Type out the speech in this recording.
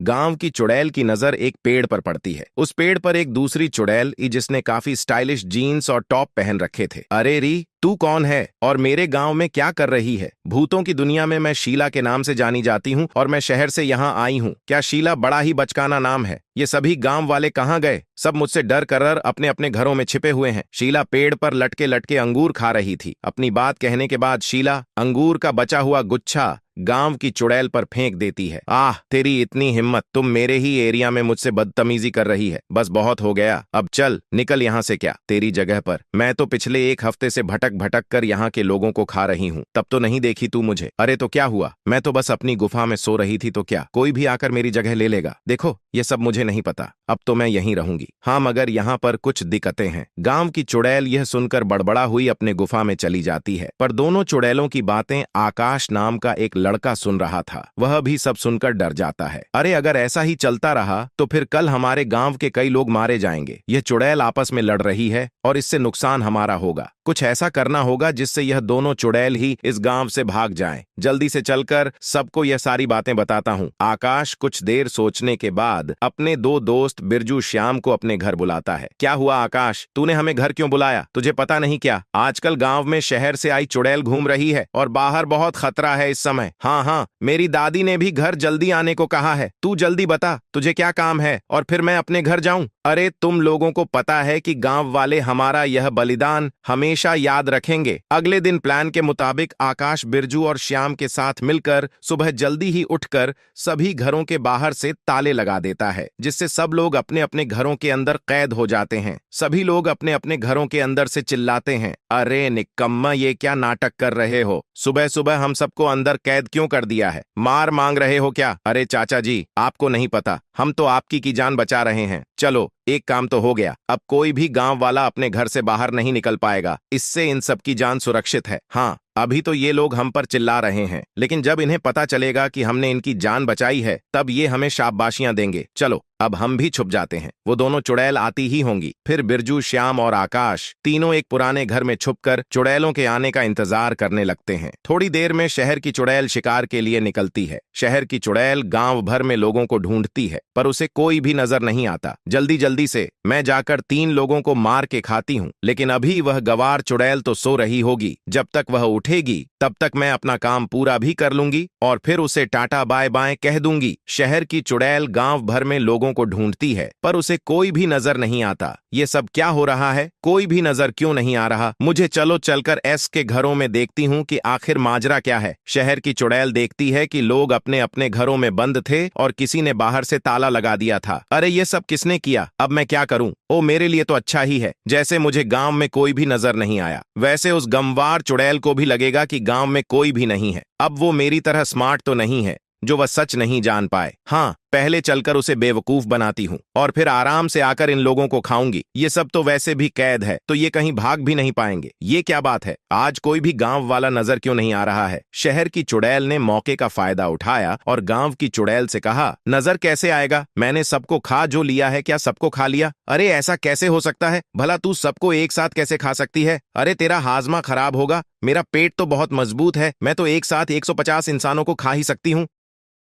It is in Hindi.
गांव की चुड़ैल की नजर एक पेड़ पर पड़ती है। उस पेड़ पर एक दूसरी चुड़ैल जिसने काफी स्टाइलिश जीन्स और टॉप पहन रखे थे। अरे री, तू कौन है और मेरे गांव में क्या कर रही है? भूतों की दुनिया में मैं शीला के नाम से जानी जाती हूँ और मैं शहर से यहाँ आई हूँ। क्या शीला बड़ा ही बचकाना नाम है? ये सभी गांव वाले कहाँ गए? सब मुझसे डर कर अपने अपने घरों में छिपे हुए हैं। शीला पेड़ पर लटके लटके अंगूर खा रही थी। अपनी बात कहने के बाद शीला अंगूर का बचा हुआ गुच्छा गांव की चुड़ैल पर फेंक देती है। आह, तेरी इतनी हिम्मत! तुम मेरे ही एरिया में मुझसे बदतमीजी कर रही है। बस बहुत हो गया, अब चल निकल यहाँ से। क्या तेरी जगह पर मैं तो पिछले एक हफ्ते से भटक भटक कर यहाँ के लोगों को खा रही हूँ। तब तो नहीं देखी तू मुझे? अरे तो क्या हुआ, मैं तो बस अपनी गुफा में सो रही थी, तो क्या कोई भी आकर मेरी जगह ले लेगा? देखो ये सब मुझे नहीं पता, अब तो मैं यहीं रहूंगी। हाँ, मगर यहाँ पर कुछ दिक्कतें हैं। गांव की चुड़ैल यह सुनकर बड़बड़ा हुई अपने गुफा में चली जाती है। पर दोनों चुड़ैलों की बातें आकाश नाम का एक लड़का सुन रहा था। वह भी सब सुनकर डर जाता है। अरे अगर ऐसा ही चलता रहा तो फिर कल हमारे गांव के कई लोग मारे जाएंगे। यह चुड़ैल आपस में लड़ रही है और इससे नुकसान हमारा होगा। कुछ ऐसा करना होगा जिससे यह दोनों चुड़ैल ही इस गांव से भाग जाएं। जल्दी से चलकर सबको यह सारी बातें बताता हूँ। आकाश कुछ देर सोचने के बाद अपने दो दोस्त बिरजू श्याम को अपने घर बुलाता है। क्या हुआ आकाश, तूने हमें घर क्यों बुलाया? तुझे पता नहीं क्या, आजकल गांव में शहर से आई चुड़ैल घूम रही है और बाहर बहुत खतरा है इस समय। हाँ हाँ, मेरी दादी ने भी घर जल्दी आने को कहा है। तू जल्दी बता, तुझे क्या काम है और फिर मैं अपने घर जाऊं। अरे तुम लोगों को पता है कि गांव वाले हमारा यह बलिदान हमेशा याद रखेंगे। अगले दिन प्लान के मुताबिक आकाश बिरजू और श्याम के साथ मिलकर सुबह जल्दी ही उठकर सभी घरों के बाहर से ताले लगा देता है, जिससे सब लोग अपने अपने घरों के अंदर कैद हो जाते हैं। सभी लोग अपने अपने घरों के अंदर से चिल्लाते हैं, अरे निकम्मा, ये क्या नाटक कर रहे हो? सुबह सुबह हम सबको अंदर कैद क्यों कर दिया है? मार मांग रहे हो क्या? अरे चाचा जी, आपको नहीं पता, हम तो आपकी की जान बचा रहे हैं। चलो एक काम तो हो गया, अब कोई भी गांव वाला अपने घर से बाहर नहीं निकल पाएगा। इससे इन सब की जान सुरक्षित है। हाँ, अभी तो ये लोग हम पर चिल्ला रहे हैं, लेकिन जब इन्हें पता चलेगा कि हमने इनकी जान बचाई है तब ये हमें शाबाशियां देंगे। चलो अब हम भी छुप जाते हैं। वो दोनों चुड़ैल आती ही होंगी। फिर बिरजू, श्याम और आकाश तीनों एक पुराने घर में छुपकर चुड़ैलों के आने का इंतजार करने लगते हैं। थोड़ी देर में शहर की चुड़ैल शिकार के लिए निकलती है। शहर की चुड़ैल गांव भर में लोगों को ढूंढती है, पर उसे कोई भी नजर नहीं आता। जल्दी जल्दी से मैं जाकर 3 लोगों को मार के खाती हूँ, लेकिन अभी वह गवार चुड़ैल तो सो रही होगी। जब तक वह उठेगी तब तक मैं अपना काम पूरा भी कर लूंगी और फिर उसे टाटा बाय बाय कह दूंगी। शहर की चुड़ैल गांव भर में लोगों को ढूंढती है, पर उसे कोई भी नजर नहीं आता। ये सब क्या हो रहा है? कोई भी नजर क्यों नहीं आ रहा? मुझे चलो चलकर एस के घरों में देखती हूँ कि आखिर माजरा क्या है। शहर की चुड़ैल देखती है कि लोग अपने अपने घरों में बंद थे और किसी ने बाहर से ताला लगा दिया था। अरे ये सब किसने किया? अब मैं क्या करूं? ओ, मेरे लिए तो अच्छा ही है जैसे मुझे गांव में कोई भी नजर नहीं आया। वैसे उस गमवार चुड़ैल को भी लगेगा कि गांव में कोई भी नहीं है। अब वो मेरी तरह स्मार्ट तो नहीं है जो वह सच नहीं जान पाए। हाँ, पहले चलकर उसे बेवकूफ बनाती हूँ और फिर आराम से आकर इन लोगों को खाऊंगी। ये सब तो वैसे भी कैद है, तो ये कहीं भाग भी नहीं पाएंगे। ये क्या बात है, आज कोई भी गांव वाला नजर क्यों नहीं आ रहा है? शहर की चुड़ैल ने मौके का फायदा उठाया और गांव की चुड़ैल से कहा, नजर कैसे आएगा? मैंने सबको खा जो लिया है। क्या सबको खा लिया? अरे ऐसा कैसे हो सकता है? भला तू सबको एक साथ कैसे खा सकती है? अरे तेरा हाजमा खराब होगा। मेरा पेट तो बहुत मजबूत है, मैं तो एक साथ 150 इंसानों को खा ही सकती हूँ।